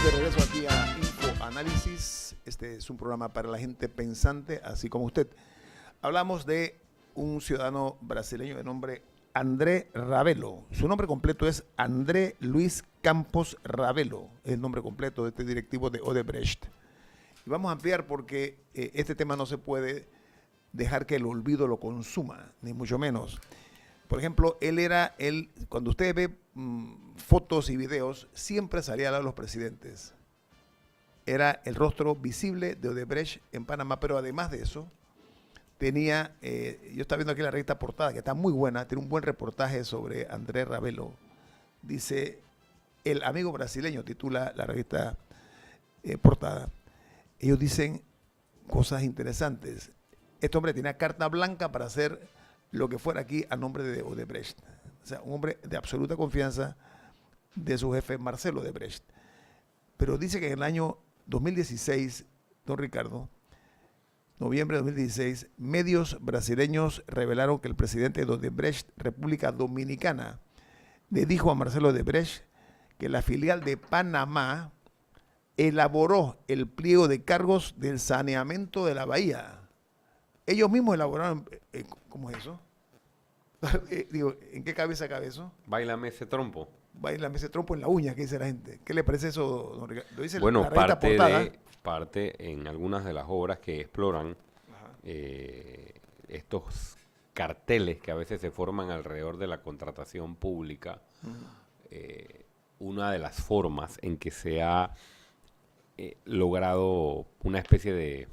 de regreso aquí a Info Análisis. Este es un programa para la gente pensante, así como usted. Hablamos de un ciudadano brasileño de nombre André Ravelo. Su nombre completo es André Luis Campos Ravelo, es el nombre completo de este directivo de Odebrecht. Y vamos a ampliar porque este tema no se puede dejar que el olvido lo consuma, ni mucho menos. Por ejemplo, cuando usted ve fotos y videos, siempre salía al lado de los presidentes. Era el rostro visible de Odebrecht en Panamá, pero además de eso, tenía, yo estaba viendo aquí la revista Portada, que está muy buena, tiene un buen reportaje sobre André Ravelo. Dice, el amigo brasileño, titula la revista Portada. Ellos dicen cosas interesantes. Este hombre tenía carta blanca para hacer lo que fuera aquí a nombre de Odebrecht. O sea, un hombre de absoluta confianza de su jefe Marcelo Odebrecht. Pero dice que en el año 2016, don Ricardo, noviembre de 2016, medios brasileños revelaron que el presidente de Odebrecht, República Dominicana, le dijo a Marcelo Odebrecht que la filial de Panamá elaboró el pliego de cargos del saneamiento de la bahía. Ellos mismos elaboraron, ¿cómo es eso? Digo, ¿en qué cabeza cabe eso? Báilame ese trompo. Báilame ese trompo en la uña, que dice la gente. ¿Qué le parece eso, don Ricardo? Lo dice Bueno, la revista Portada. parte en algunas de las obras que exploran estos carteles que a veces se forman alrededor de la contratación pública. Una de las formas en que se ha logrado una especie de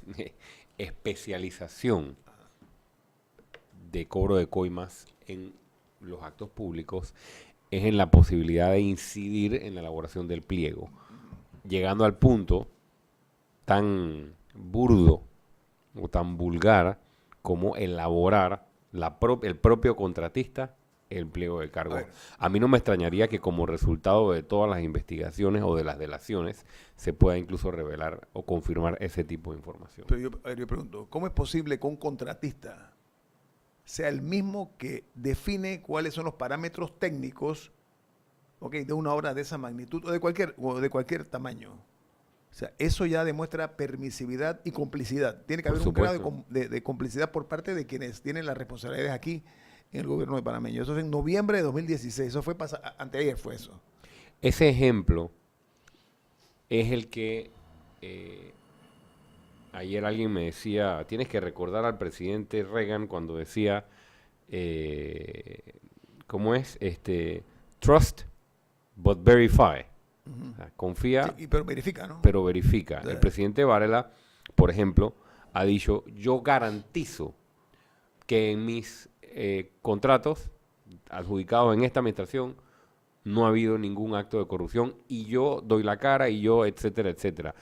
especialización de cobro de coimas en los actos públicos es en la posibilidad de incidir en la elaboración del pliego, llegando al punto tan burdo o tan vulgar como elaborar el propio contratista el pliego de cargo. A mí no me extrañaría que como resultado de todas las investigaciones o de las delaciones se pueda incluso revelar o confirmar ese tipo de información. Pero yo pregunto, ¿cómo es posible que un contratista sea el mismo que define cuáles son los parámetros técnicos, okay, de una obra de esa magnitud o de cualquier tamaño? O sea, eso ya demuestra permisividad y complicidad. Tiene que haber un grado de complicidad por parte de quienes tienen las responsabilidades aquí en el gobierno de panameño. Eso es en noviembre de 2016. Eso fue anteayer fue eso. Ese ejemplo es el que ayer alguien me decía, tienes que recordar al presidente Reagan cuando decía, ¿cómo es? Trust but verify. O sea, confía, sí, pero verifica, ¿no? Pero verifica. El presidente Varela, por ejemplo, ha dicho, yo garantizo que en mis contratos adjudicados en esta administración no ha habido ningún acto de corrupción y yo doy la cara y yo, etcétera, etcétera.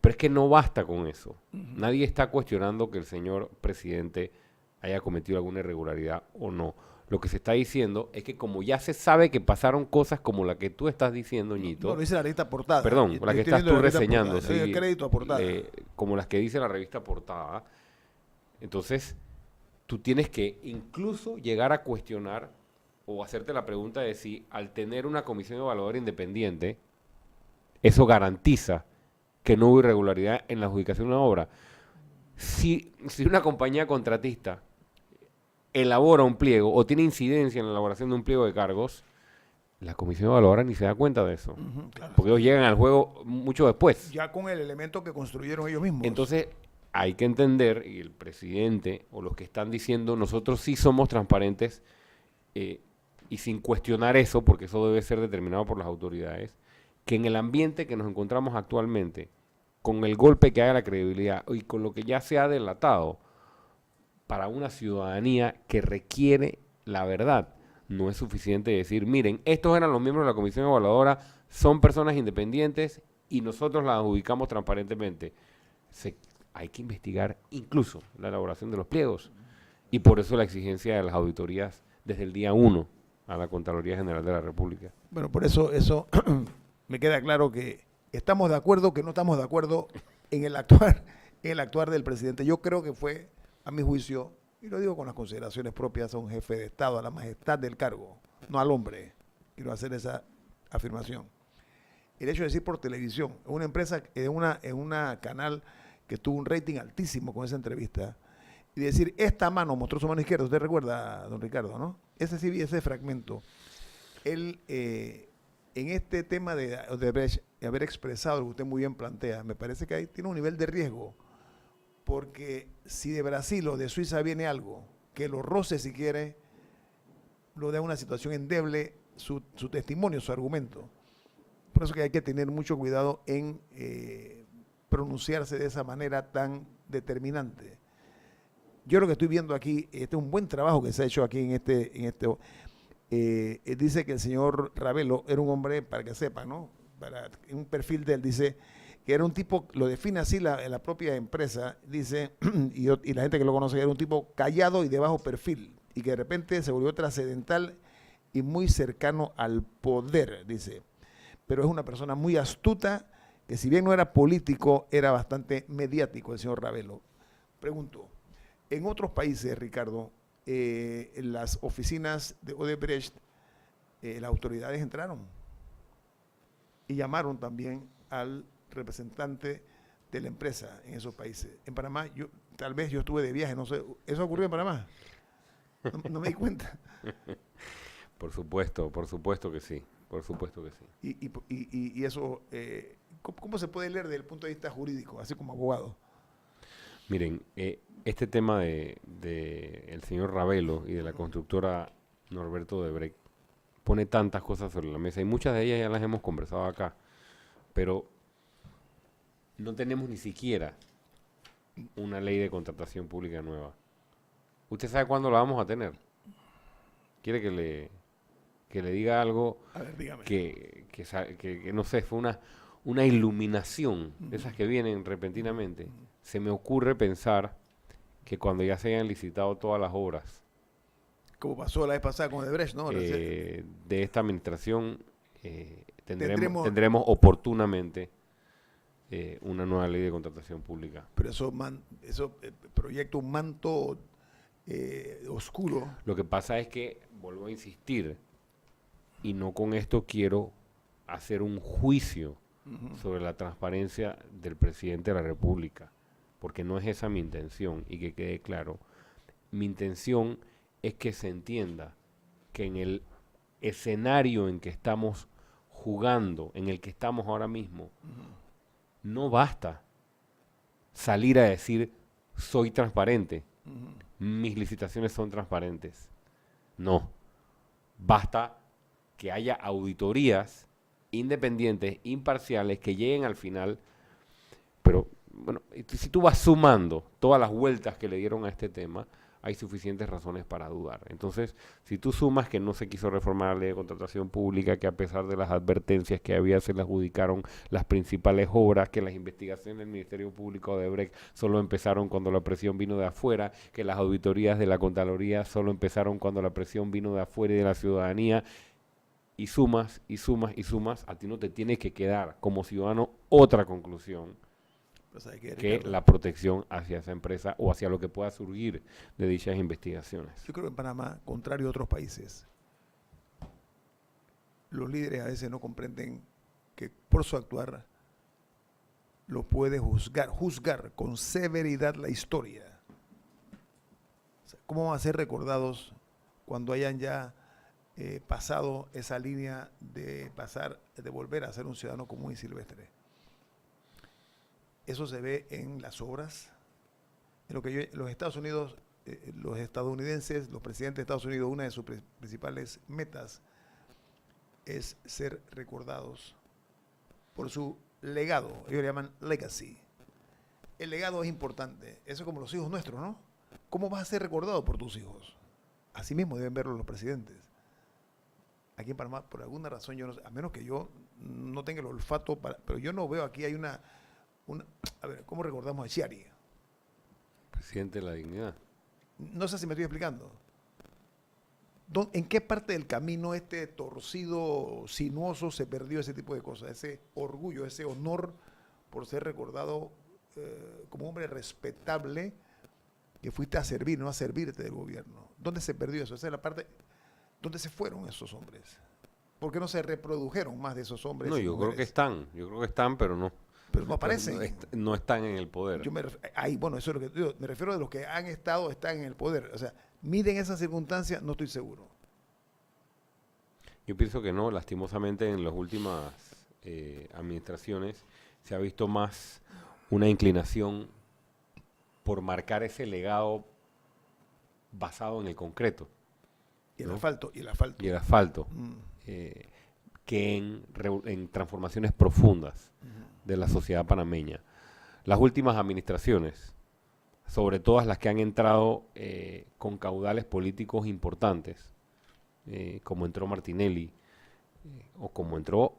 Pero es que no basta con eso. Nadie está cuestionando que el señor presidente haya cometido alguna irregularidad o no. Lo que se está diciendo es que como ya se sabe que pasaron cosas como la que tú estás diciendo, Ñito. No, lo dice la revista Portada. Perdón, la que estás tú reseñando. Sí, el crédito a Portada. Como las que dice la revista Portada. Entonces, tú tienes que incluso llegar a cuestionar o hacerte la pregunta de si al tener una comisión evaluadora independiente, eso garantiza que no hubo irregularidad en la adjudicación de una obra. Si una compañía contratista elabora un pliego o tiene incidencia en la elaboración de un pliego de cargos, la comisión evaluadora ni se da cuenta de eso. Claro. Porque ellos llegan al juego mucho después. Ya con el elemento que construyeron ellos mismos. Entonces, hay que entender, y el presidente o los que están diciendo, nosotros sí somos transparentes, y sin cuestionar eso, porque eso debe ser determinado por las autoridades, que en el ambiente que nos encontramos actualmente, con el golpe que hay a la credibilidad y con lo que ya se ha delatado, para una ciudadanía que requiere la verdad, no es suficiente decir, miren, estos eran los miembros de la comisión evaluadora, son personas independientes y nosotros las adjudicamos transparentemente. Hay que investigar incluso la elaboración de los pliegos y por eso la exigencia de las auditorías desde el día 1 a la Contraloría General de la República. Bueno, por eso me queda claro que estamos de acuerdo, que no estamos de acuerdo en el actuar del presidente. Yo creo que fue, a mi juicio, y lo digo con las consideraciones propias a un jefe de Estado, a la majestad del cargo, no al hombre. Quiero hacer esa afirmación. el hecho de decir por televisión, una empresa, en una canal que tuvo un rating altísimo con esa entrevista, y decir, esta mano mostró su mano izquierda, usted recuerda, don Ricardo, ¿no? Ese sí, ese fragmento. Él, en este tema de haber expresado lo que usted muy bien plantea, me parece que ahí tiene un nivel de riesgo, porque si de Brasil o de Suiza viene algo, que lo roce si quiere, lo da una situación endeble, su testimonio, su argumento. Por eso que hay que tener mucho cuidado en pronunciarse de esa manera tan determinante. Yo lo que estoy viendo aquí, este es un buen trabajo que se ha hecho aquí en este dice que el señor Ravelo era un hombre, para que sepan, ¿no? En un perfil de él dice que era un tipo, lo define así la propia empresa, dice, y la gente que lo conoce, era un tipo callado y de bajo perfil, y que de repente se volvió trascendental y muy cercano al poder, dice. Pero es una persona muy astuta, que si bien no era político, era bastante mediático el señor Ravelo. Pregunto, en otros países, Ricardo, en las oficinas de Odebrecht, las autoridades entraron y llamaron también al representante de la empresa en esos países. En Panamá, tal vez yo estuve de viaje, no sé, ¿eso ocurrió en Panamá? No me di cuenta. Por supuesto que sí, por supuesto que sí. Y eso, ¿cómo se puede leer desde el punto de vista jurídico, así como abogado? Miren, este tema de el señor Ravelo y de la constructora Norberto Odebrecht pone tantas cosas sobre la mesa y muchas de ellas ya las hemos conversado acá, pero no tenemos ni siquiera una ley de contratación pública nueva. ¿Usted sabe cuándo la vamos a tener? ¿Quiere que le diga algo? A ver, dígame. Que no sé, fue una iluminación de esas que vienen repentinamente? Se me ocurre pensar que cuando ya se hayan licitado todas las obras Como pasó la vez pasada con Odebrecht, ¿no? de esta administración, Tendremos- tendremos oportunamente una nueva ley de contratación pública. Pero eso proyecta un manto oscuro. Lo que pasa es que, vuelvo a insistir, y no con esto quiero hacer un juicio sobre la transparencia del presidente de la República, porque no es esa mi intención, y que quede claro. Mi intención es que se entienda que en el escenario en que estamos jugando, en el que estamos ahora mismo, no basta salir a decir soy transparente, mis licitaciones son transparentes. No, basta que haya auditorías independientes, imparciales, que lleguen al final. Pero bueno, si tú vas sumando todas las vueltas que le dieron a este tema, hay suficientes razones para dudar. Entonces, si tú sumas que no se quiso reformar la ley de contratación pública, que a pesar de las advertencias que había, se le adjudicaron las principales obras, que las investigaciones del Ministerio Público de Odebrecht solo empezaron cuando la presión vino de afuera, que las auditorías de la Contraloría solo empezaron cuando la presión vino de afuera y de la ciudadanía, y sumas, y sumas, y sumas, a ti no te tiene que quedar como ciudadano otra conclusión que la protección hacia esa empresa o hacia lo que pueda surgir de dichas investigaciones. Yo creo que en Panamá, contrario a otros países, los líderes a veces no comprenden que por su actuar lo puede juzgar con severidad la historia. O sea, ¿cómo van a ser recordados cuando hayan ya pasado esa línea de volver a ser un ciudadano común y silvestre? Eso se ve en las obras, en lo que los Estados Unidos, los estadounidenses, los presidentes de Estados Unidos, una de sus principales metas es ser recordados por su legado. Ellos le llaman legacy. El legado es importante. Eso es como los hijos nuestros, ¿no? ¿Cómo vas a ser recordado por tus hijos? Así mismo deben verlo los presidentes. Aquí en Panamá, por alguna razón, yo no sé, a menos que yo no tenga el olfato, pero yo no veo aquí hay a ver, ¿cómo recordamos a Chiari? Presidente de la dignidad. No sé si me estoy explicando. ¿En qué parte del camino este torcido, sinuoso, se perdió ese tipo de cosas? Ese orgullo, ese honor por ser recordado como un hombre respetable que fuiste a servir, no a servirte del gobierno. ¿Dónde se perdió eso? Esa es la parte. ¿Dónde se fueron esos hombres? ¿Por qué no se reprodujeron más de esos hombres? No, y yo creo que mujeres? están, pero no. Pero no aparecen. No están en el poder. Bueno, eso es lo que digo. Me refiero a los que han estado, están en el poder. O sea, miden esas circunstancias, no estoy seguro. Yo pienso que no, lastimosamente en las últimas administraciones se ha visto más una inclinación por marcar ese legado basado en el concreto. Y el ¿no? asfalto. Y el asfalto. Que en transformaciones profundas de la sociedad panameña. Las últimas administraciones, sobre todas las que han entrado con caudales políticos importantes, como entró Martinelli o como entró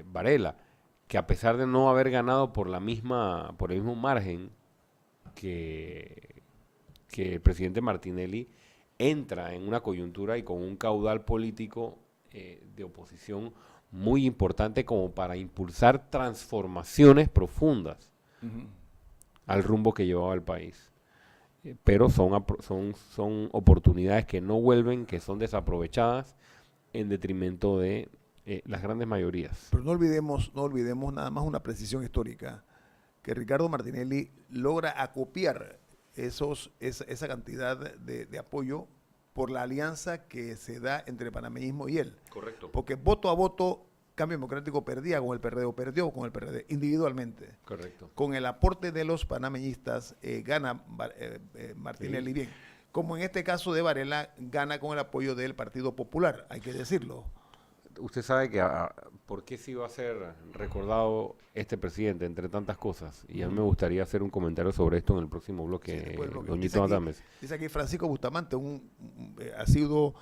Varela, que a pesar de no haber ganado por el mismo margen que el presidente Martinelli, entra en una coyuntura y con un caudal político de oposición muy importante como para impulsar transformaciones profundas al rumbo que llevaba el país. Pero son oportunidades que no vuelven, que son desaprovechadas en detrimento de las grandes mayorías. Pero no olvidemos nada más una precisión histórica, que Ricardo Martinelli logra acopiar esa cantidad de apoyo por la alianza que se da entre el panameñismo y él. Correcto. Porque voto a voto, Cambio Democrático perdía con el PRD o perdió con el PRD individualmente. Correcto. Con el aporte de los panameñistas gana Martinelli bien. Como en este caso de Varela, gana con el apoyo del Partido Popular, hay que decirlo. Usted sabe que por qué sí va a ser recordado este presidente, entre tantas cosas. Y a mí me gustaría hacer un comentario sobre esto en el próximo bloque, Doñito Adames. Dice aquí Francisco Bustamante, ha sido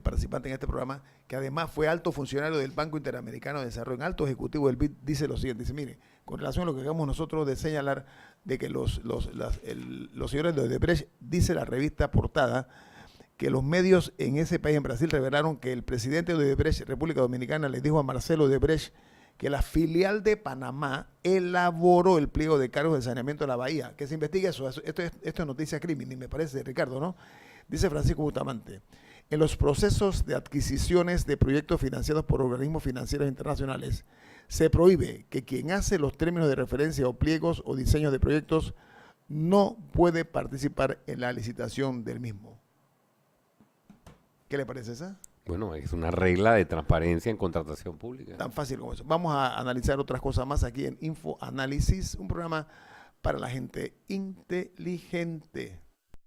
participante en este programa, que además fue alto funcionario del Banco Interamericano de Desarrollo, en alto ejecutivo del BID, dice lo siguiente, dice, mire, con relación a lo que hagamos nosotros de señalar de que los señores de Odebrecht, dice la revista Portada, que los medios en ese país, en Brasil, revelaron que el presidente de Odebrecht, República Dominicana, le dijo a Marcelo Odebrecht que la filial de Panamá elaboró el pliego de cargos de saneamiento de la bahía. Que se investigue eso. Esto es noticia crimen, me parece, Ricardo, ¿no? Dice Francisco Bustamante, en los procesos de adquisiciones de proyectos financiados por organismos financieros internacionales, se prohíbe que quien hace los términos de referencia o pliegos o diseños de proyectos no puede participar en la licitación del mismo. ¿Qué le parece esa? Bueno, es una regla de transparencia en contratación pública. Tan fácil como eso. Vamos a analizar otras cosas más aquí en Info Análisis, un programa para la gente inteligente.